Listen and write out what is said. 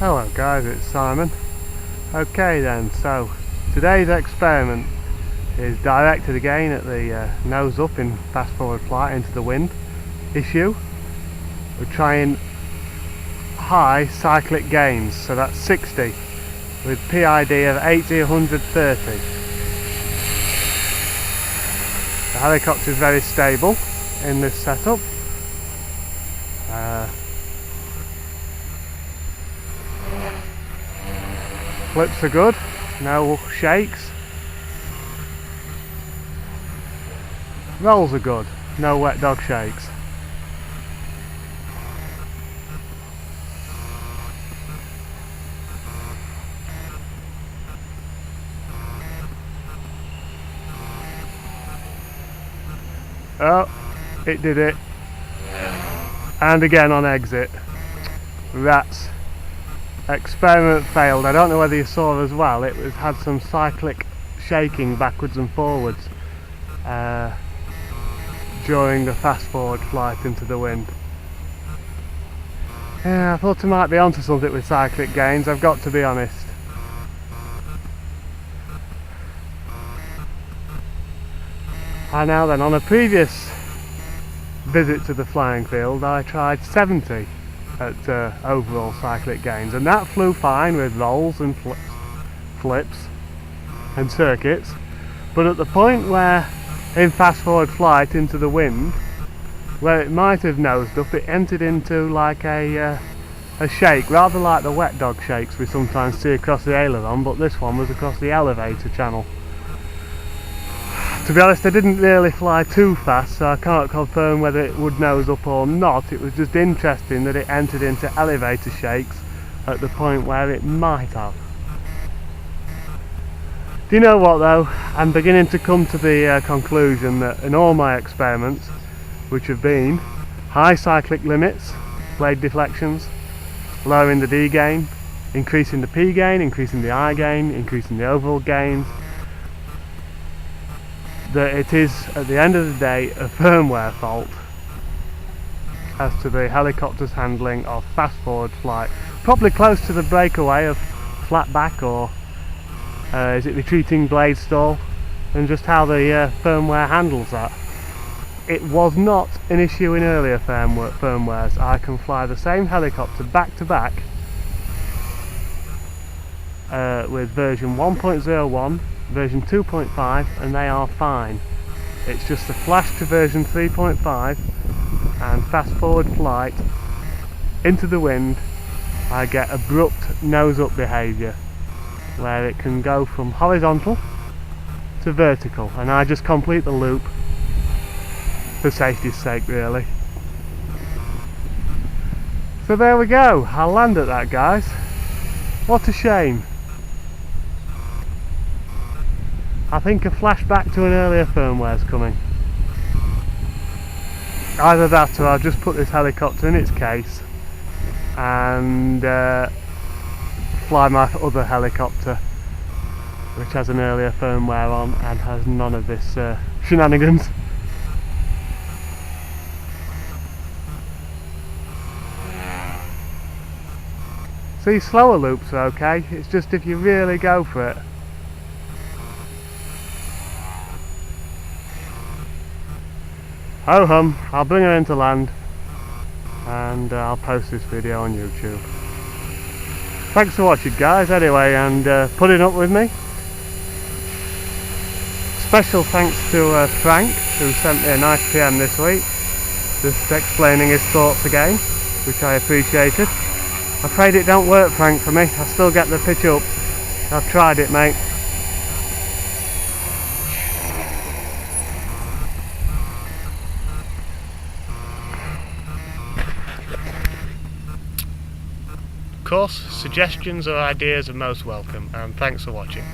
Hello guys, it's Simon. Okay then, so today's experiment is directed again at the nose up in fast forward flight into the wind issue. We're trying high cyclic gains, so that's 60 with PID of 80-130. The helicopter is very stable in this setup. Flips are good, no shakes. Rolls are good, no wet dog shakes. Oh, it did it. And again on exit. Rats. Experiment failed. I don't know whether you saw as well, it had some cyclic shaking backwards and forwards during the fast forward flight into the wind. Yeah, I thought I might be onto something with cyclic gains, I've got to be honest. And now then, on a previous visit to the flying field I tried 70 at overall cyclic gains, and that flew fine with rolls and flips and circuits, but at the point where in fast forward flight into the wind, where it might have nosed up, it entered into like a shake, rather like the wet dog shakes we sometimes see across the aileron, but this one was across the elevator channel. To be honest, I didn't really fly too fast, so I can't confirm whether it would nose up or not. It was just interesting that it entered into elevator shakes at the point where it might have. Do you know what though? I'm beginning to come to the conclusion that in all my experiments, which have been high cyclic limits, blade deflections, lowering the D gain, increasing the P gain, increasing the I gain, increasing the overall gains, that it is at the end of the day a firmware fault as to the helicopter's handling of fast forward flight, probably close to the breakaway of flat back or is it retreating blade stall, and just how the firmware handles that. It was not an issue in earlier firmwares. I can fly the same helicopter back to back with version 1.01, version 2.5, and they are fine. It's just the flash to version 3.5 and fast forward flight into the wind, I get abrupt nose up behaviour where it can go from horizontal to vertical, and I just complete the loop for safety's sake really. So there we go, I'll land at that guys. What a shame. I think a flashback to an earlier firmware is coming. Either that or I'll just put this helicopter in its case and fly my other helicopter, which has an earlier firmware on and has none of this shenanigans. See, slower loops are okay, it's just if you really go for it. Ho hum, I'll bring her into land and I'll post this video on YouTube. Thanks for watching guys anyway, and putting up with me. Special thanks to Frank, who sent me a nice PM this week, just explaining his thoughts again, which I appreciated. I'm afraid it don't work, Frank, for me. I still get the pitch up. I've tried it, mate. Of course, suggestions or ideas are most welcome, and thanks for watching.